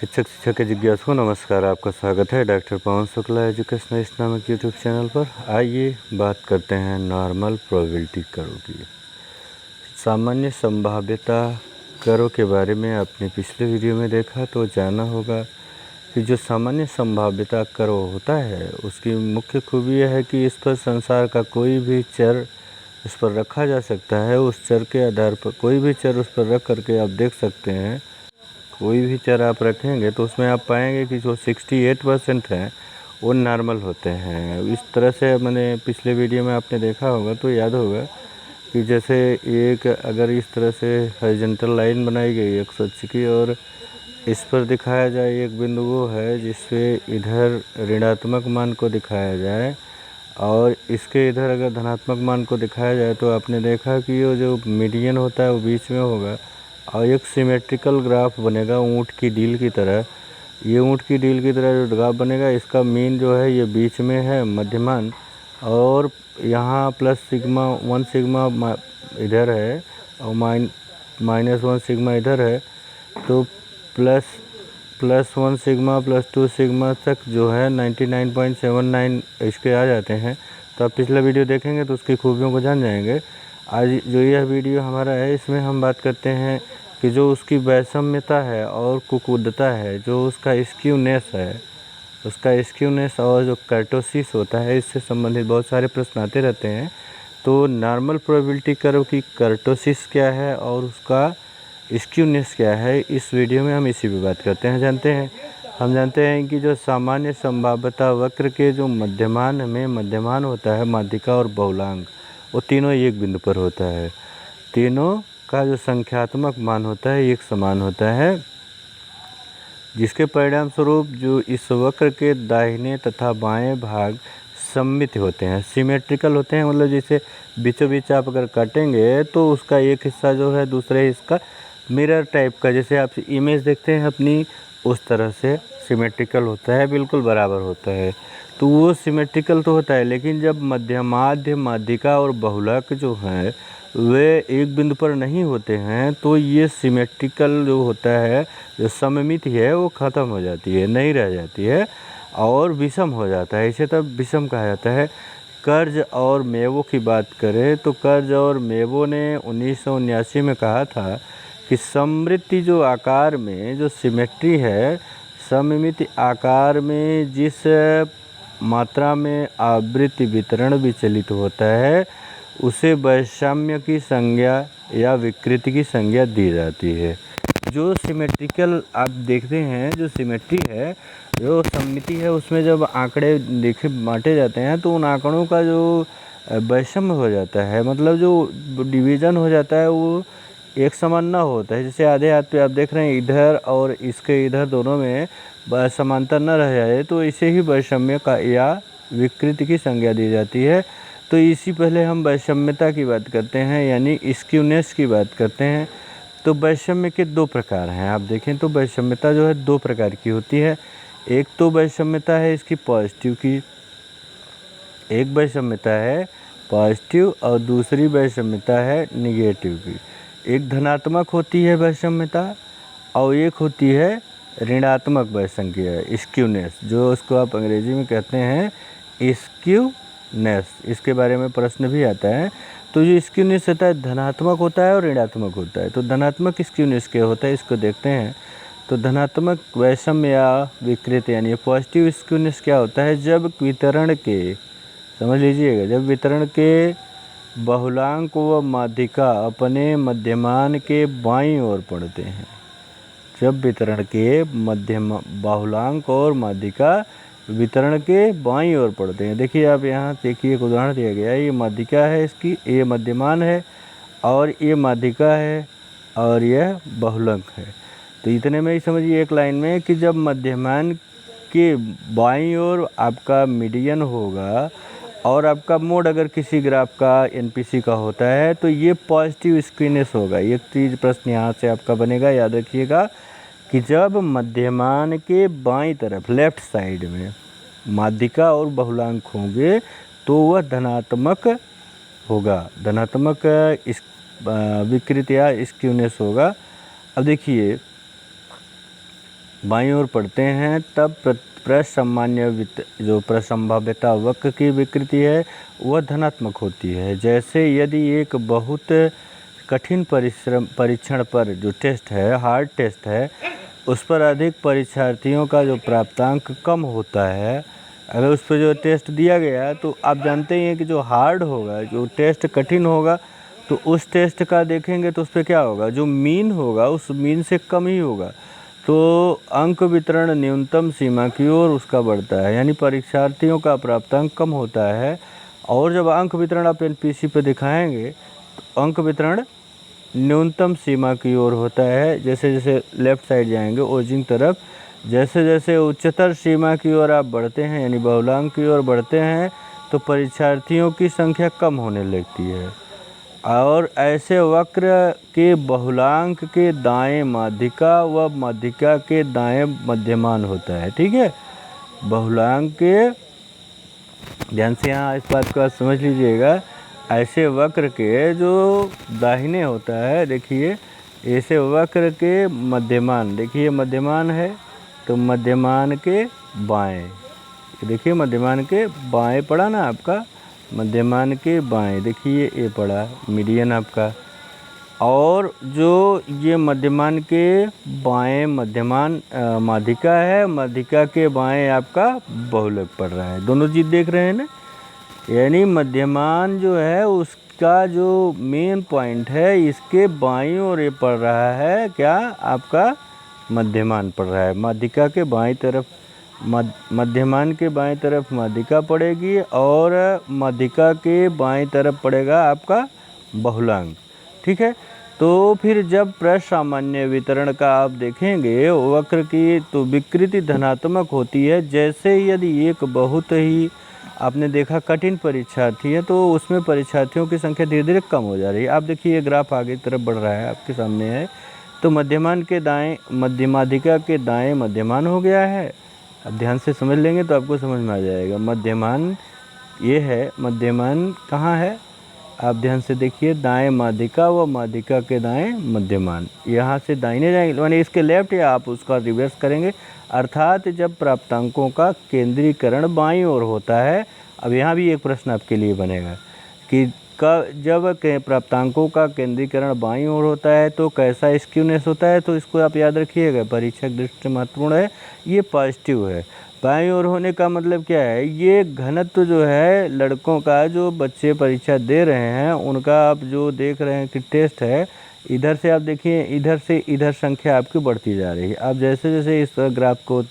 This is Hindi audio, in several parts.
शिक्षा के जिज्ञासु नमस्कार। आपका स्वागत है doctor Pawan Shukla educational Islamic YouTube channel पर। आइए बात करते हैं नॉर्मल प्रोबेबिलिटी करों की। सामान्य संभाव्यता करों के बारे में आपने पिछले वीडियो में देखा तो जाना होगा कि जो सामान्य संभाव्यता करो होता है उसकी मुख्य खूबी यह है कि इस पर संसार का कोई भी चर इस पर रखा जा सकता है। उस चर के आधार पर कोई भी चर उस पर रख करके आप देख सकते हैं। कोई भी चर आप रखेंगे तो उसमें आप पाएंगे कि जो 68% हैं वो नॉर्मल होते हैं। इस तरह से मैंने पिछले वीडियो में आपने देखा होगा तो याद होगा कि जैसे एक अगर इस तरह से हॉरिजॉन्टल लाइन बनाई गई एक सच की और इस पर दिखाया जाए एक बिंदु वो है जिससे इधर ऋणात्मक मान को दिखाया जाए और इसके इधर अगर धनात्मक मान को दिखाया जाए तो आपने देखा कि वो जो मीडियन होता है वो बीच में होगा और एक सिमेट्रिकल ग्राफ बनेगा ऊँट की डील की तरह। ये ऊँट की डील की तरह जो ग्राफ बनेगा इसका मीन जो है ये बीच में है मध्यमान और यहाँ प्लस सिग्मा 1 सिग्मा इधर है और -1 सिग्मा इधर है तो प्लस 1 सिग्मा प्लस 2 सिग्मा तक जो है 99.79 इसके आ जाते हैं। तो आप पिछला वीडियो देखेंगे तो उसकी खूबियों को जान जाएंगे। आज जो यह वीडियो हमारा है इसमें हम बात करते हैं कि जो उसकी वैषम्यता है और कुकुदता है, जो उसका स्क्यूनेस है, उसका स्क्यूनेस और जो कर्टोसिस होता है इससे संबंधित बहुत सारे प्रश्न आते रहते हैं। तो नॉर्मल प्रोबेबिलिटी कर्व की कर्टोसिस क्या है और उसका स्क्यूनेस क्या है इस वीडियो में हम इसी पे बात करते हैं। हम जानते हैं कि जो सामान्य संभाव्यता वक्र के जो मध्यमान होता है माध्यिका और बहुलांक वो तीनों एक बिंदु पर होता है। तीनों का जो संख्यात्मक मान होता है एक समान होता है जिसके परिणाम स्वरूप जो इस वक्र के दाहिने तथा बाएं भाग सममित होते हैं, सिमेट्रिकल होते हैं। मतलब जैसे बीचों बीच आप अगर काटेंगे तो उसका एक हिस्सा जो है दूसरे इसका मिरर टाइप का, जैसे आप इमेज देखते हैं अपनी उस तरह से सिमेट्रिकल होता है, बिल्कुल बराबर होता है। तो वो सिमेट्रिकल तो होता है लेकिन जब माध्यिका और बहुलक जो है वे एक बिंदु पर नहीं होते हैं तो ये सिमेट्रिकल जो होता है जो सममिति है वो ख़त्म हो जाती है, नहीं रह जाती है और विषम हो जाता है। इसे तब विषम कहा जाता है। कर्ज और मेवो की बात करें तो कर्ज और मेवो ने 1979 में कहा था कि सममिति जो आकार में जो सिमेट्री है, सममिति आकार में जिस मात्रा में आवृत्ति वितरण विचलित होता है उसे वैषम्य की संज्ञा या विकृति की संज्ञा दी जाती है। जो सिमेट्रिकल आप देखते हैं, जो सिमेट्री है, जो सममिति है, उसमें जब आंकड़े बांटे जाते हैं तो उन आंकड़ों का जो वैषम्य हो जाता है, मतलब जो डिवीज़न हो जाता है वो एक समान ना होता है। जैसे आधे हाथ पे आप देख रहे हैं इधर और इसके इधर दोनों में समानता न रह जाए तो इसे ही वैषम्य का या विकृति की संज्ञा दी जाती है। तो इसी पहले हम वैषम्यता की बात करते हैं यानी स्क्यूनेस की बात करते हैं। तो वैषम्य के दो प्रकार हैं। आप देखें तो वैषम्यता जो है दो प्रकार की होती है। एक तो वैषम्यता है इसकी पॉजिटिव की, एक वैषम्यता है पॉजिटिव और दूसरी वैषम्यता है निगेटिव की। एक धनात्मक होती है वैषम्यता और एक होती है ऋणात्मक वैषम्य स्क्यूनेस, जो उसको आप अंग्रेजी में कहते हैं स्क्यूनेस। इसके बारे में प्रश्न भी आता है। तो जो स्क्यूनेस होता है धनात्मक होता है और ऋणात्मक होता है। तो धनात्मक स्क्यूनेस क्या होता है इसको देखते हैं। तो धनात्मक वैषम्य या विकृति यानी पॉजिटिव स्क्यूनेस क्या होता है, जब वितरण के, समझ लीजिएगा, जब वितरण के बहुलांक व माध्यिका अपने मध्यमान के बाईं ओर पड़ते हैं। जब वितरण के बहुलांक और माध्यिका वितरण के बाईं ओर पड़ते हैं। देखिए आप यहाँ देखिए एक उदाहरण दिया गया है, ये माध्यिका है, इसकी ये मध्यमान है और ये माध्यिका है और यह बहुलक है। तो इतने में ही समझिए एक लाइन में कि जब मध्यमान के बाईं ओर आपका मीडियन होगा और आपका मोड अगर किसी ग्राफ का एनपीसी का होता है तो ये पॉजिटिव स्क्यूनेस होगा। एक चीज़ प्रश्न यहाँ से आपका बनेगा, याद रखिएगा कि जब मध्यमान के बाईं तरफ लेफ्ट साइड में माध्यिका और बहुलांक होंगे तो वह धनात्मक होगा, धनात्मक विकृति या स्क्यूनेस होगा। अब देखिए बाईं ओर पढ़ते हैं तब प्रसामान्य जो प्रसंभाव्यता वक्र की विकृति है वह धनात्मक होती है। जैसे यदि एक बहुत कठिन परीक्षण पर जो टेस्ट है, हार्ड टेस्ट है, उस पर अधिक परीक्षार्थियों का जो प्राप्तांक कम होता है, अगर उस पर जो टेस्ट दिया गया है तो आप जानते ही हैं कि जो हार्ड होगा, जो टेस्ट कठिन होगा, तो उस टेस्ट का देखेंगे तो उस पर क्या होगा, जो मीन होगा उस मीन से कम ही होगा। तो अंक वितरण न्यूनतम सीमा की ओर उसका बढ़ता है, यानी परीक्षार्थियों का प्राप्तांक कम होता है। और जब अंक वितरण आप एनपीसी पे दिखाएंगे तो अंक वितरण न्यूनतम सीमा की ओर होता है। जैसे जैसे लेफ़्ट साइड जाएंगे ओरिजिन तरफ, जैसे जैसे उच्चतर सीमा की ओर आप बढ़ते हैं, यानी बहुलांक की ओर बढ़ते हैं, तो परीक्षार्थियों की संख्या कम होने लगती है। और ऐसे वक्र के बहुलांक के दाएं माध्यिका व माध्यिका के दाएं मध्यमान होता है। ठीक है, बहुलांक के, ध्यान से यहाँ इस बात को समझ लीजिएगा, ऐसे वक्र के जो दाहिने होता है, देखिए ऐसे वक्र के मध्यमान, देखिए मध्यमान है तो मध्यमान के बाएं, देखिए मध्यमान के बाएं पड़ा ना आपका, मध्यमान के बाएं, देखिए ये पड़ा मीडियन आपका। और जो ये मध्यमान के बाएं मध्यमान माध्यिका है, माध्यिका के बाएं आपका बहुलक पड़ रहा है। दोनों चीज़ देख रहे हैं ना, यानी मध्यमान जो है उसका जो मेन पॉइंट है इसके बाईं ओर ये पड़ रहा है, क्या आपका मध्यमान पड़ रहा है। माध्यिका के बाईं तरफ मध्यमान के बाईं तरफ माध्यिका पड़ेगी और माध्यिका के बाईं तरफ पड़ेगा आपका बहुलांक। ठीक है, तो फिर जब प्रसामान्य वितरण का आप देखेंगे वक्र की तो विकृति धनात्मक होती है। जैसे यदि एक बहुत ही आपने देखा कठिन परीक्षार्थी है तो उसमें परीक्षार्थियों की संख्या धीरे धीरे कम हो जा रही है। आप देखिए ग्राफ आगे की तरफ बढ़ रहा है, आपके सामने है, तो मध्यमान के दाएं माध्यिका के दाएं मध्यमान हो गया है। अब ध्यान से समझ लेंगे तो आपको समझ में आ जाएगा। मध्यमान ये है, मध्यमान कहाँ है, आप ध्यान से देखिए, दाएं माध्यिका व माध्यिका के दाएं मध्यमान, यहाँ से दाहिने जाएंगे माने इसके लेफ्ट, या आप उसका रिवर्स करेंगे, अर्थात जब प्राप्तांकों का केंद्रीकरण बाईं ओर होता है। अब यहाँ भी एक प्रश्न आपके लिए बनेगा कि जब प्राप्तांकों का केंद्रीकरण बाईं ओर होता है तो कैसा स्क्यूनेस होता है। तो इसको आप याद रखिएगा, परीक्षक दृष्टि महत्वपूर्ण है, ये पॉजिटिव है। बाईं ओर होने का मतलब क्या है, ये घनत्व जो है लड़कों का, जो बच्चे परीक्षा दे रहे हैं उनका आप जो देख रहे हैं कि टेस्ट है, इधर से आप देखिए, इधर से इधर संख्या आपकी बढ़ती जा रही है। आप जैसे जैसे इस ग्राफ को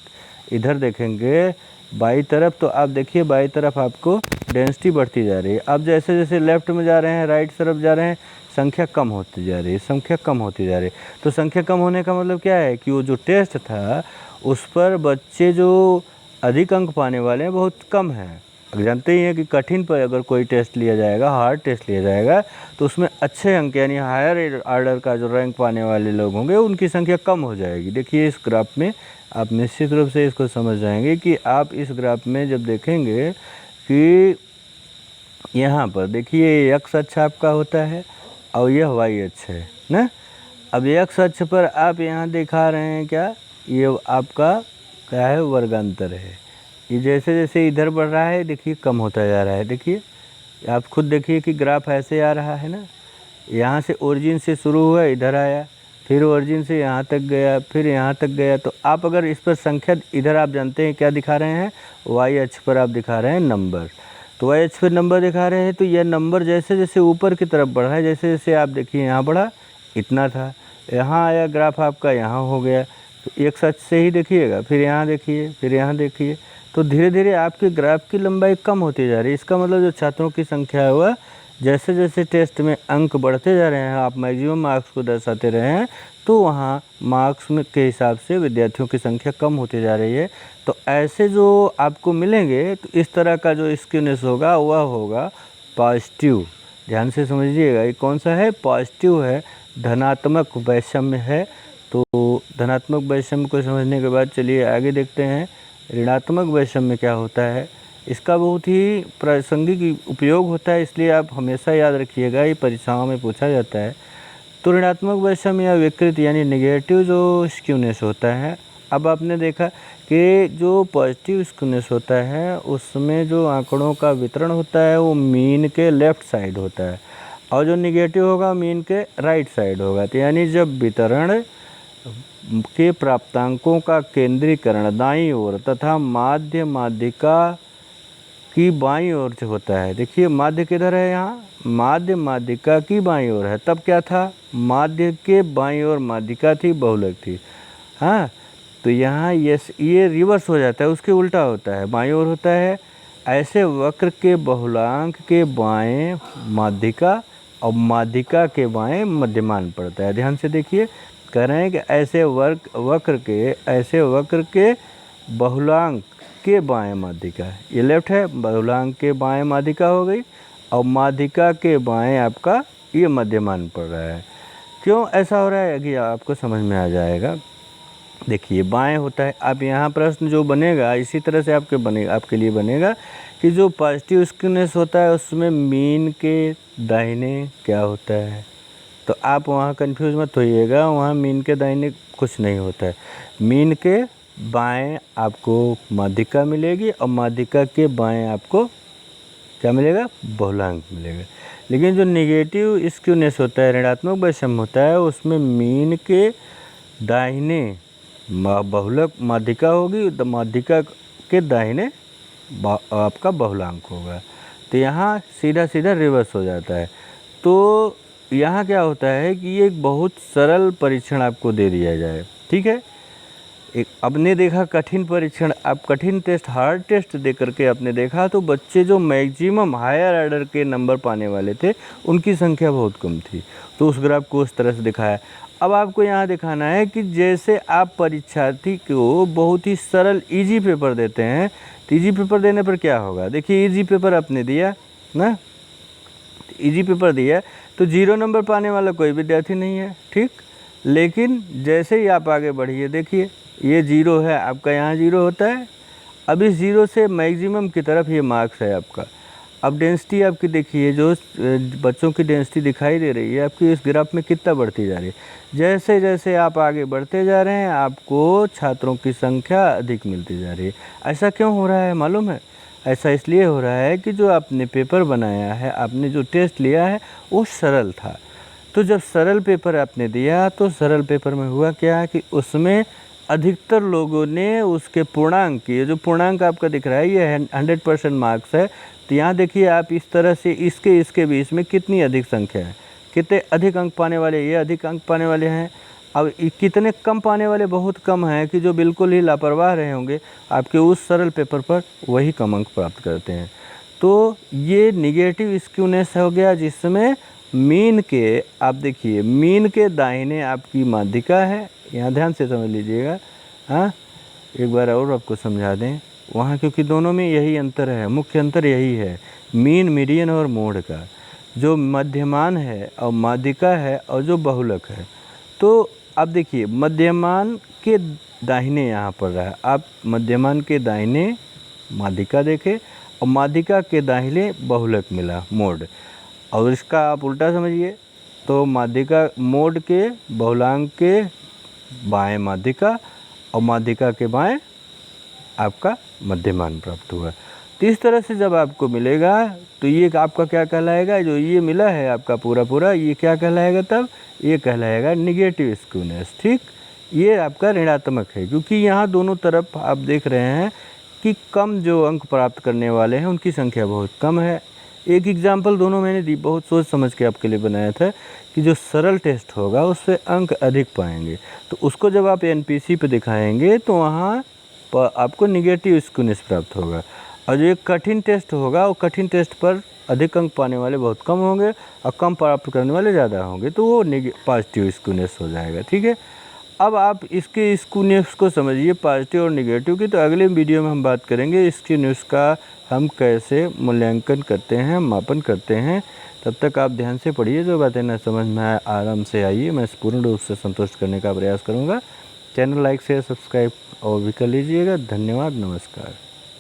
इधर देखेंगे बाई तरफ, तो आप देखिए बाई तरफ आपको डेंसिटी बढ़ती जा रही है। अब जैसे जैसे लेफ्ट में जा रहे हैं, राइट तरफ जा रहे हैं, संख्या कम होती जा रही है, संख्या कम होती जा रही है। तो संख्या कम होने का मतलब क्या है कि वो जो टेस्ट था उस पर बच्चे जो अधिक अंक पाने वाले हैं बहुत कम हैं। जानते ही हैं कि कठिन पर अगर कोई टेस्ट लिया जाएगा, हार्ड टेस्ट लिया जाएगा, तो उसमें अच्छे अंक यानी हायर ऑर्डर का जो रैंक पाने वाले लोग होंगे उनकी संख्या कम हो जाएगी। देखिए इस ग्राफ में आप निश्चित रूप से इसको समझ जाएंगे कि आप इस ग्राफ में जब देखेंगे कि यहाँ पर देखिए एक्स अक्ष आपका होता है और यह वाई अक्ष है ना। अब एक्स अक्ष पर आप यहाँ दिखा रहे हैं क्या, ये आपका क्या है, वर्गांतर है। ये जैसे जैसे इधर बढ़ रहा है देखिए कम होता जा रहा है। देखिए आप खुद देखिए कि ग्राफ ऐसे आ रहा है ना, यहाँ से ओरिजिन से शुरू हुआ, इधर आया, फिर ओरिजिन से यहाँ तक गया, फिर यहाँ तक गया। तो आप अगर इस पर संख्या, इधर आप जानते हैं क्या दिखा रहे हैं, वाई अक्ष पर आप दिखा रहे हैं नंबर। तो वाई अक्ष पर नंबर दिखा रहे हैं, तो यह नंबर जैसे जैसे ऊपर की तरफ बढ़ा है, जैसे जैसे आप देखिए यहाँ बढ़ा इतना था, यहाँ आया ग्राफ आपका यहाँ हो गया। तो एक सच से ही देखिएगा, फिर यहाँ देखिए, फिर यहाँ देखिए, तो धीरे धीरे आपके ग्राफ की लंबाई कम होती जा रही है। इसका मतलब जो छात्रों की संख्या है वह जैसे जैसे टेस्ट में अंक बढ़ते जा रहे हैं, आप मैक्सिमम मार्क्स को दर्शाते रहे हैं, तो वहाँ मार्क्स में के हिसाब से विद्यार्थियों की संख्या कम होती जा रही है। तो ऐसे जो आपको मिलेंगे तो इस तरह का जो स्क्यूनेस होगा वह होगा पॉजिटिव। ध्यान से समझिएगा, ये कौन सा है, पॉजिटिव है, धनात्मक वैषम्य है। तो धनात्मक वैषम्य को समझने के बाद चलिए आगे देखते हैं ऋणात्मक वैषम्य क्या होता है। इसका बहुत ही प्रासंगिक उपयोग होता है, इसलिए आप हमेशा याद रखिएगा, ये परीक्षाओं में पूछा जाता है। तो ऋणात्मक वैषम्य या विकृत यानी नेगेटिव जो स्क्यूनेस होता है अब आपने देखा कि जो पॉजिटिव स्क्यूनेस होता है उसमें जो आंकड़ों का वितरण होता है वो मीन के लेफ़्ट साइड होता है और जो निगेटिव होगा मीन के राइट साइड होगा। तो यानी जब वितरण के प्राप्तांकों का केंद्रीकरण दाईं ओर तथा माध्य माध्यिका की बाईं ओर से होता है। देखिए माध्य किधर है, यहाँ माध्य माध्यिका की बाईं ओर है। तब क्या था, माध्य के बाईं ओर माध्यिका थी, बहुलक थी। हाँ, तो यहाँ ये रिवर्स हो जाता है, उसके उल्टा होता है, बाईं ओर होता है। ऐसे वक्र के बहुलांक के बाएं माध्यिका और माध्यिका के बाएं मध्यमान पड़ता है। ध्यान से देखिए, कह रहे हैं कि ऐसे वक्र के बहुलांक के बाएं माध्यिका, ये लेफ्ट है, बहुलांक के बाएं माध्यिका हो गई और माध्यिका के बाएं आपका ये मध्यमान पड़ रहा है। क्यों ऐसा हो रहा है अभी आपको समझ में आ जाएगा। देखिए बाएं होता है, अब यहाँ प्रश्न जो बनेगा इसी तरह से आपके लिए बनेगा कि जो पॉजिटिव स्क्यूनेस होता है उसमें मीन के दाहिने क्या होता है। तो आप वहाँ कंफ्यूज मत होइएगा, वहाँ मीन के दाहिने कुछ नहीं होता है। मीन के बाएं आपको माध्यिका मिलेगी और माध्यिका के बाएं आपको क्या मिलेगा, बहुलांक मिलेगा। लेकिन जो नेगेटिव स्क्यूनेस होता है, ऋणात्मक वैषम्य होता है, उसमें मीन के दाहिने बहुलक माध्यिका होगी, तो माध्यिका के दाहिने आपका बहुलांक होगा। तो यहाँ सीधा सीधा रिवर्स हो जाता है। तो यहाँ क्या होता है कि ये एक बहुत सरल परीक्षण आपको दे दिया जाए, ठीक है। एक आपने देखा कठिन परीक्षण, आप कठिन टेस्ट हार्ड टेस्ट दे करके आपने देखा तो बच्चे जो मैक्सिमम हायर ऑर्डर के नंबर पाने वाले थे उनकी संख्या बहुत कम थी। तो उस ग्राफ को उस तरह से दिखाया। अब आपको यहाँ दिखाना है कि जैसे आप परीक्षार्थी को बहुत ही सरल इजी पेपर देते हैं, तो इजी पेपर देने पर क्या होगा। देखिए इजी पेपर आपने दिया ना, इजी पेपर दिया तो 0 नंबर पाने वाला कोई विद्यार्थी नहीं है, ठीक। लेकिन जैसे ही आप आगे बढ़िए, देखिए ये 0 है आपका, यहाँ 0 होता है। अब इस 0 से मैक्सिमम की तरफ ये मार्क्स है आपका। अब डेंसिटी आपकी देखिए, जो बच्चों की डेंसिटी दिखाई दे रही है आपकी इस ग्राफ में कितना बढ़ती जा रही है। जैसे जैसे आप आगे बढ़ते जा रहे हैं आपको छात्रों की संख्या अधिक मिलती जा रही है। ऐसा क्यों हो रहा है मालूम है, ऐसा इसलिए हो रहा है कि जो आपने पेपर बनाया है, आपने जो टेस्ट लिया है वो सरल था। तो जब सरल पेपर आपने दिया तो सरल पेपर में हुआ क्या कि उसमें अधिकतर लोगों ने उसके पूर्णांक, ये जो पूर्णांक आपका दिख रहा है ये 100% मार्क्स है। तो यहाँ देखिए आप इस तरह से इसके बीच में कितनी अधिक संख्या है, कितने अधिक अंक पाने वाले, ये अधिक अंक पाने वाले हैं। अब कितने कम पाने वाले बहुत कम हैं कि जो बिल्कुल ही लापरवाह रहे होंगे आपके उस सरल पेपर पर वही कम अंक प्राप्त करते हैं। तो ये निगेटिव स्क्यूनेस हो गया जिसमें मीन के, आप देखिए मीन के दाहिने आपकी माध्यिका है, यहाँ ध्यान से समझ लीजिएगा। हाँ, एक बार और आपको समझा दें वहाँ, क्योंकि दोनों में यही अंतर है, मुख्य अंतर यही है मीन, मीडियन और मोड का। जो मध्यमान है और माध्यिका है और जो बहुलक है। तो अब देखिए मध्यमान के दाहिने यहाँ पड़ रहा है, आप मध्यमान के दाहिने माध्यिका देखें और माध्यिका के दाहिने बहुलक मिला मोड। और इसका आप उल्टा समझिए तो माध्यिका मोड के बहुलांक के बाएं माध्यिका और माध्यिका के बाएं आपका मध्यमान प्राप्त हुआ। तो इस तरह से जब आपको मिलेगा तो ये आपका क्या कहलाएगा, जो ये मिला है आपका पूरा ये क्या कहलाएगा, तब ये कहलाएगा निगेटिव स्क्यूनेस, ठीक। ये आपका ऋणात्मक है क्योंकि यहाँ दोनों तरफ आप देख रहे हैं कि कम जो अंक प्राप्त करने वाले हैं उनकी संख्या बहुत कम है। एक एग्जाम्पल दोनों मैंने दी, बहुत सोच समझ के आपके लिए बनाया था कि जो सरल टेस्ट होगा उससे अंक अधिक पाएंगे, तो उसको जब आप एनपीसी पे दिखाएंगे तो वहाँ पर आपको निगेटिव स्क्यूनेस प्राप्त होगा। और जो एक कठिन टेस्ट होगा वो कठिन टेस्ट पर अधिक अंक पाने वाले बहुत कम होंगे और कम प्राप्त करने वाले ज़्यादा होंगे, तो वो पॉजिटिव स्क्यूनेस हो जाएगा, ठीक है। अब आप इसके स्क्यूनेस को समझिए पॉजिटिव और निगेटिव की, तो अगले वीडियो में हम बात करेंगे स्क्यूनेस का हम कैसे मूल्यांकन करते हैं, मापन करते हैं। तब तक आप ध्यान से पढ़िए, जो बातें न समझ में आए आराम से आइए, मैं पूर्ण रूप से संतुष्ट करने का प्रयास करूँगा। चैनल लाइक शेयर सब्सक्राइब और भी कर लीजिएगा। धन्यवाद, नमस्कार।